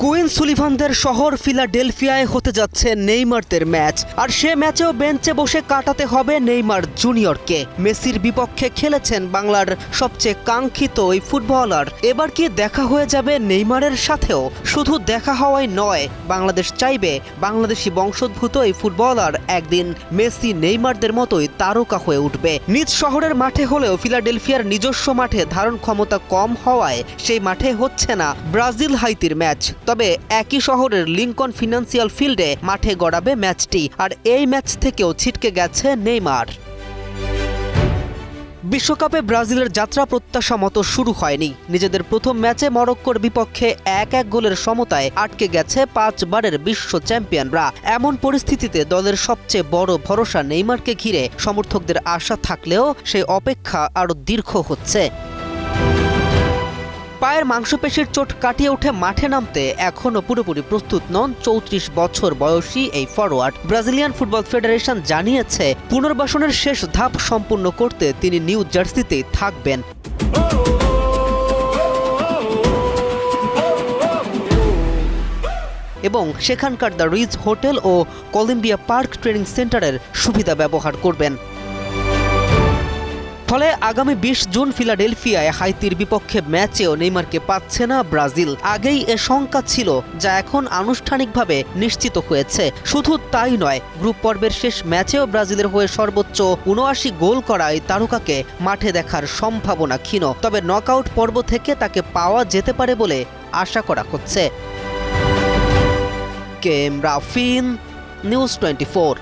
Queen সুলিভানদের শহর ফিলাডেলফিয়ায় হতে যাচ্ছে নেইমারদের ম্যাচ, আর সে ম্যাচেও বেঞ্চে বসে কাটাতে হবে নেইমার জুনিয়রকে। মেসির বিপক্ষে খেলেছেন বাংলার সবচেয়ে কাঙ্ক্ষিত ওই ফুটবলার। এবার কি দেখা হয়ে যাবে নেইমারের সাথেও? শুধু দেখা হওয়াই নয়, বাংলাদেশ চাইবে বাংলাদেশি বংশোদ্ভূত এই ফুটবলার একদিন মেসি নেইমারদের মতোই তারকা হয়ে উঠবে। নিজ শহরের মাঠে হলেও ফিলাডেলফিয়ার নিজস্ব মাঠে ধারণ ক্ষমতা কম হওয়ায় সেই মাঠে হচ্ছে না ব্রাজিল হাইতির ম্যাচ। তবে একই শহরের লিংকন ফিনান্সিয়াল ফিল্ডে মাঠে গড়াবে ম্যাচটি, আর এই ম্যাচ থেকেও ছিটকে গেছে নেইমার। বিশ্বকাপে ব্রাজিলের যাত্রা প্রত্যাশা মতো শুরু হয়নি। নিজেদের প্রথম ম্যাচে মরক্কোর বিপক্ষে 1-1 গোলের সমতায় আটকে গেছে 5 বারের বিশ্ব চ্যাম্পিয়নরা। এমন পরিস্থিতিতে দলের সবচেয়ে বড় ভরসা নেইমারকে ঘিরে সমর্থকদের আশা থাকলেও সেই অপেক্ষা আরও দীর্ঘ হচ্ছে। পায়ের মাংসপেশির চোট কাটিয়ে উঠে মাঠে নামতে এখনও পুরোপুরি প্রস্তুত নন 34 বছর বয়সী এই ফরোয়ার্ড। ব্রাজিলিয়ান ফুটবল ফেডারেশন জানিয়েছে পুনর্বাসনের শেষ ধাপ সম্পূর্ণ করতে তিনি নিউ জার্সিতেই থাকবেন। এবং সেখানকার দ্য রিজ হোটেল ও কলম্বিয়া পার্ক ট্রেনিং সেন্টারের সুবিধা ব্যবহার করবেন। ফলে আগামী 20 জুন ফিলাডেলফিয়ায় হাইতির বিপক্ষে ম্যাচেও নেইমারকে পাচ্ছে না ব্রাজিল। আগেই এ শঙ্কা ছিল, যা এখন আনুষ্ঠানিকভাবে নিশ্চিত হয়েছে। শুধু তাই নয়, গ্রুপ পর্বের শেষ ম্যাচেও ব্রাজিলের হয়ে সর্বোচ্চ 79 গোল করা এই তারকাকে মাঠে দেখার সম্ভাবনা ক্ষীণ। তবে নকআউট পর্ব থেকে তাকে পাওয়া যেতে পারে বলে আশা করা হচ্ছে। কেএম রাফিন, নিউজ 24।